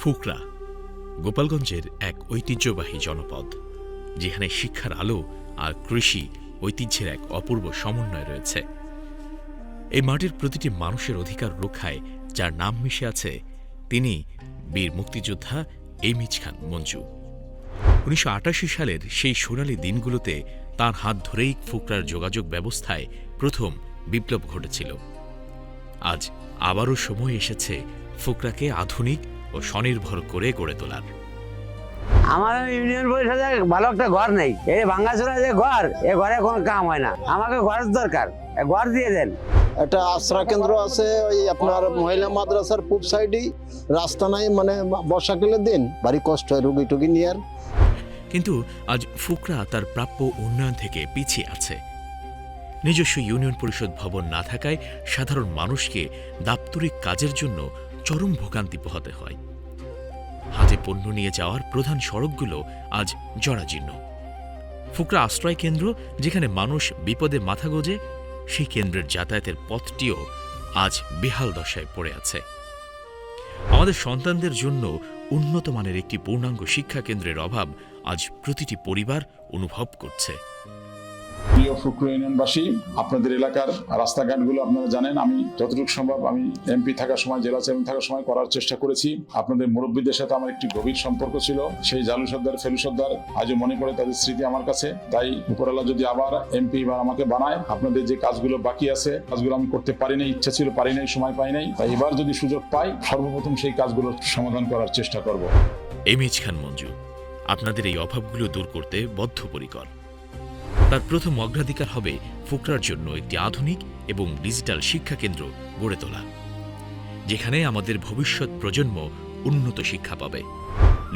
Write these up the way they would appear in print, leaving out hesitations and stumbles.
ফুকরা গোপালগঞ্জের এক ঐতিহ্যবাহী জনপদ, যেখানে শিক্ষার আলো আর কৃষি ঐতিহ্যের এক অপূর্ব সমন্বয় রয়েছে। এই মাটির প্রতিটি মানুষের অধিকার রক্ষায় যার নাম মিশে আছে, তিনি বীর মুক্তিযোদ্ধা এমিজ খান মঞ্জু। ১৯৮৮ সালের সেই সোনালী দিনগুলোতে তাঁর হাত ধরেই ফুকরার যোগাযোগ ব্যবস্থায় প্রথম বিপ্লব ঘটেছিল। আজ আবারও সময় এসেছে ফুকরাকে আধুনিক ও স্বনির্ভর করে গড়ে তোলার। আমাদের ইউনিয়ন পরিষদে ভালো একটা ঘর নেই, এই ভাঙ্গাচোরা যে ঘর, এ ঘরে কোনো কাম হয় না। আমাকে ঘরের দরকার, ঘর দিয়ে দেন। একটা আশ্রয় কেন্দ্র আছে ওই আপনার মহিলা মাদ্রাসার পূব সাইডেই, রাস্তা নাই, মানে বর্ষাকালের দিন ভারী কষ্ট হয় রুগী টুগী নিয়ে। কিন্তু আজ ফুকরা তার প্রাপ্য উন্নয়ন থেকে পিছিয়ে আছে। নিজস্ব ইউনিয়ন পরিষদ ভবন না থাকায় সাধারণ মানুষকে দাপ্তরিক কাজের জন্য চরম ভোগান্তি পোহাতে হয়। হাতে পণ্য নিয়ে যাওয়ার প্রধান সড়কগুলো আজ জরাজীর্ণ। ফুকরা আশ্রয় কেন্দ্র, যেখানে মানুষ বিপদে মাথা গোজে, সেই কেন্দ্রের যাতায়াতের পথটিও আজ বেহাল দশায় পড়ে আছে। আমাদের সন্তানদের জন্য উন্নত মানের একটি পূর্ণাঙ্গ শিক্ষা কেন্দ্রের অভাব আজ প্রতিটি পরিবার অনুভব করছে। প্রিয় ফুকরা ইউনিয়নবাসী, আপনাদের এলাকার রাস্তাঘাটগুলো আপনারা জানেন। আমি যতটুকু সম্ভব আমি এমপি থাকার সময়, জেলা চেয়ারম্যান থাকার সময় করার চেষ্টা করেছি। আপনাদের মুরব্বীদের সাথে আমার একটি গভীর সম্পর্ক ছিল। সেই জালু সর্দার, ফেলু সর্দার আজও মনে পড়ে তাদের স্মৃতি আমার কাছে। তাই উপরওয়ালা যদি আবার এমপি বা আমাকে বানায়, আপনাদের যে কাজগুলো বাকি আছে, কাজগুলো আমি করতে পারি নাই, ইচ্ছা ছিল, পারি নাই, সময় পাই নাই। তাই এবার যদি সুযোগ পাই, সর্বপ্রথম সেই কাজগুলোর সমাধান করার চেষ্টা করব। এমিজ খান মঞ্জু আপনাদের এই অভাবগুলো দূর করতে বদ্ধপরিকর। তার প্রথম অগ্রাধিকার হবে ফুকরার জন্য একটি আধুনিক এবং ডিজিটাল শিক্ষা কেন্দ্র গড়ে তোলা, যেখানে আমাদের ভবিষ্যৎ প্রজন্ম উন্নত শিক্ষা পাবে।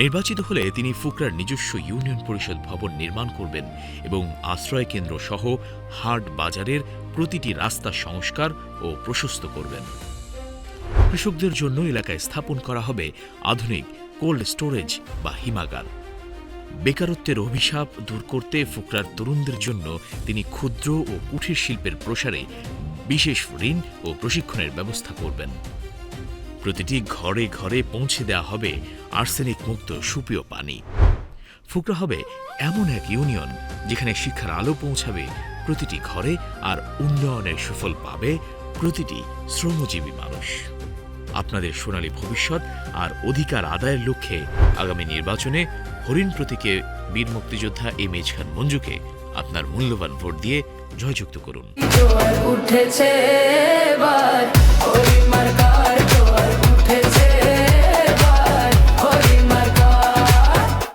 নির্বাচিত হলে তিনি ফুকরার নিজস্ব ইউনিয়ন পরিষদ ভবন নির্মাণ করবেন এবং আশ্রয় কেন্দ্র সহ হাট বাজারের প্রতিটি রাস্তা সংস্কার ও প্রশস্ত করবেন। কৃষকদের জন্য এলাকায় স্থাপন করা হবে আধুনিক কোল্ড স্টোরেজ বা হিমাগার। বেকারত্বের অভিশাপ দূর করতে ফুকরার তরুণদের জন্য তিনি ক্ষুদ্র ও কুটির শিল্পের প্রসারে বিশেষ ঋণ ও প্রশিক্ষণের ব্যবস্থা করবেন। প্রতিটি ঘরে ঘরে পৌঁছে দেওয়া হবে আর্সেনিক মুক্ত সুপেয় পানি। ফুকরা হবে এমন এক ইউনিয়ন যেখানে শিক্ষার আলো পৌঁছাবে প্রতিটি ঘরে, আর উন্নয়নের সুফল পাবে প্রতিটি শ্রমজীবী মানুষ। আপনাদের সোনালী ভবিষ্যৎ আর অধিকার আদায়ের লক্ষ্যে আগামী নির্বাচনে হরিণ প্রতীকে বীর মুক্তিযোদ্ধা এমিজ খান মঞ্জুকে আপনার মূল্যবান ভোট দিয়ে জয়যুক্ত করুন। উঠেছে